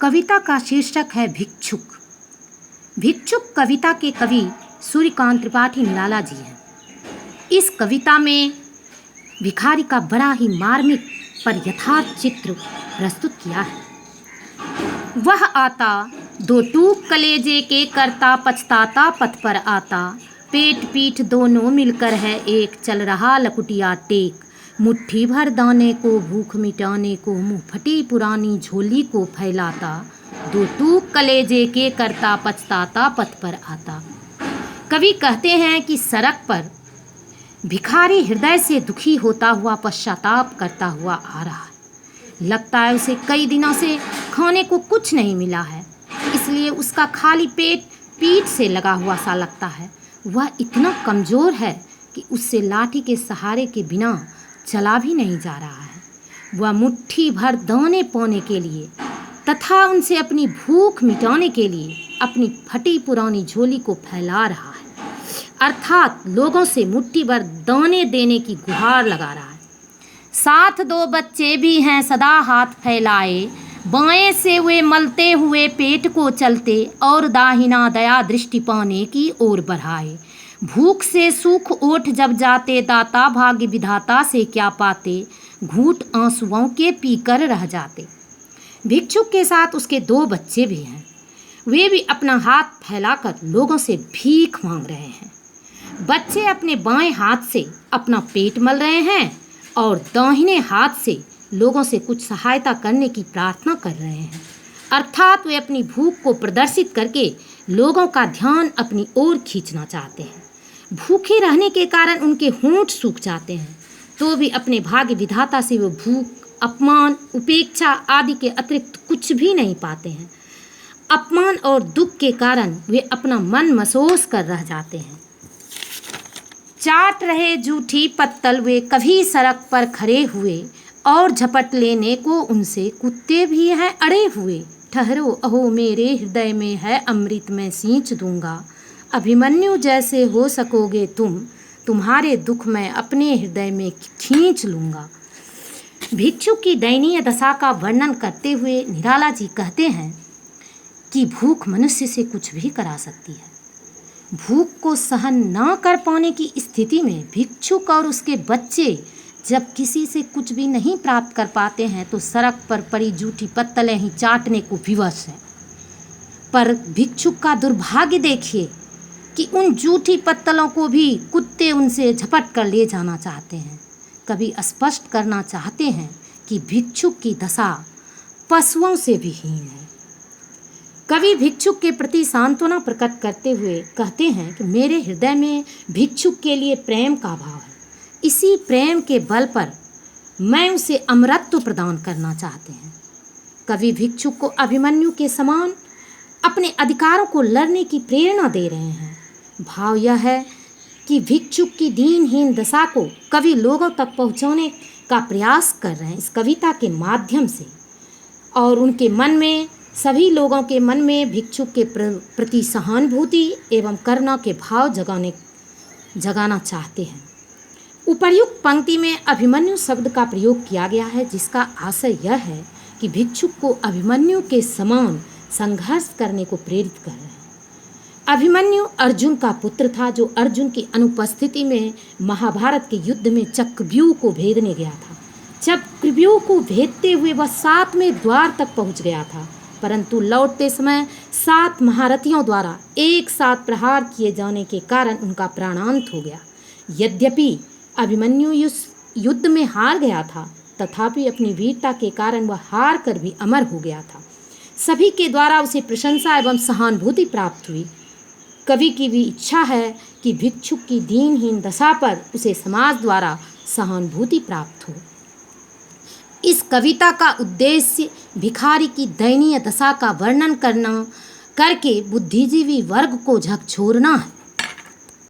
कविता का शीर्षक है भिक्षुक। भिक्षुक कविता के कवि सूर्यकांत त्रिपाठी निराला जी हैं। इस कविता में भिखारी का बड़ा ही मार्मिक पर यथार्थ चित्र प्रस्तुत किया है। वह आता दो टूक कलेजे के करता पछताता पथ पर आता, पेट पीठ दोनों मिलकर है एक, चल रहा लकुटिया टेक। मुट्ठी भर दाने को भूख मिटाने को, मुँह फटी पुरानी झोली को फैलाता, दो टूक कलेजे के करता पछताता पथ पर आता। कवि कहते हैं कि सड़क पर भिखारी हृदय से दुखी होता हुआ पश्चाताप करता हुआ आ रहा है। लगता है उसे कई दिनों से खाने को कुछ नहीं मिला है, इसलिए उसका खाली पेट पीठ से लगा हुआ सा लगता है। वह इतना कमज़ोर है कि उससे लाठी के सहारे के बिना चला भी नहीं जा रहा है। वह मुट्ठी भर दाने पाने के लिए तथा उनसे अपनी भूख मिटाने के लिए अपनी फटी पुरानी झोली को फैला रहा है, अर्थात लोगों से मुट्ठी भर दाने देने की गुहार लगा रहा है। साथ दो बच्चे भी हैं सदा हाथ फैलाए, बाएं से वे मलते हुए पेट को चलते और दाहिना दया दृष्टि पाने की ओर बढ़ाए। भूख से सूख ओठ जब जाते, दाता भाग्य विधाता से क्या पाते, घूंट आंसुओं के पीकर रह जाते। भिक्षुक के साथ उसके दो बच्चे भी हैं। वे भी अपना हाथ फैलाकर लोगों से भीख मांग रहे हैं। बच्चे अपने बाएं हाथ से अपना पेट मल रहे हैं और दाहिने हाथ से लोगों से कुछ सहायता करने की प्रार्थना कर रहे हैं, अर्थात वे अपनी भूख को प्रदर्शित करके लोगों का ध्यान अपनी ओर खींचना चाहते हैं। भूखे रहने के कारण उनके होंठ सूख जाते हैं, तो भी अपने भाग्य विधाता से वो भूख, अपमान, उपेक्षा आदि के अतिरिक्त कुछ भी नहीं पाते हैं। अपमान और दुख के कारण वे अपना मन मसोस कर रह जाते हैं। चाट रहे जूठी पत्तल वे कभी सड़क पर खड़े हुए, और झपट लेने को उनसे कुत्ते भी हैं अड़े हुए। ठहरो अहो मेरे हृदय में है अमृत मैं सींच दूंगा, अभिमन्यु जैसे हो सकोगे तुम, तुम्हारे दुख मैं अपने हृदय में खींच लूँगा। भिक्षुक की दयनीय दशा का वर्णन करते हुए निराला जी कहते हैं कि भूख मनुष्य से कुछ भी करा सकती है। भूख को सहन न कर पाने की स्थिति में भिक्षुक और उसके बच्चे जब किसी से कुछ भी नहीं प्राप्त कर पाते हैं तो सड़क पर पड़ी जूठी पत्तलें ही चाटने को विवश हैं। पर भिक्षुक का दुर्भाग्य देखिए कि उन जूठी पत्तलों को भी कुत्ते उनसे झपट कर ले जाना चाहते हैं। कभी स्पष्ट करना चाहते हैं कि भिक्षुक की दशा पशुओं से भी हीन है। कवि भिक्षुक के प्रति सांत्वना प्रकट करते हुए कहते हैं कि मेरे हृदय में भिक्षुक के लिए प्रेम का भाव है। इसी प्रेम के बल पर मैं उसे अमरत्व प्रदान करना चाहते हैं। कवि भिक्षुक को अभिमन्यु के समान अपने अधिकारों को लड़ने की प्रेरणा दे रहे हैं। भाव यह है कि भिक्षुक की दीनहीन दशा को कवि लोगों तक पहुंचाने का प्रयास कर रहे हैं इस कविता के माध्यम से, और उनके मन में, सभी लोगों के मन में भिक्षुक के प्रति सहानुभूति एवं करुणा के भाव जगाना चाहते हैं। उपर्युक्त पंक्ति में अभिमन्यु शब्द का प्रयोग किया गया है, जिसका आशय यह है कि भिक्षुक को अभिमन्यु के समान संघर्ष करने को प्रेरित कर रहे हैं। अभिमन्यु अर्जुन का पुत्र था, जो अर्जुन की अनुपस्थिति में महाभारत के युद्ध में चक्रव्यूह को भेदने गया था। चक्रव्यूह को भेदते हुए वह 7वें द्वार तक पहुंच गया था, परंतु लौटते समय 7 महारथियों द्वारा एक साथ प्रहार किए जाने के कारण उनका प्राणांत हो गया। यद्यपि अभिमन्यु युद्ध में हार गया था, तथापि अपनी वीरता के कारण वह हार कर भी अमर हो गया था। सभी के द्वारा उसे प्रशंसा एवं सहानुभूति प्राप्त हुई। कवि की भी इच्छा है कि भिक्षुक की दीनहीन दशा पर उसे समाज द्वारा सहानुभूति प्राप्त हो। इस कविता का उद्देश्य भिखारी की दयनीय दशा का वर्णन करके बुद्धिजीवी वर्ग को झकझोरना है।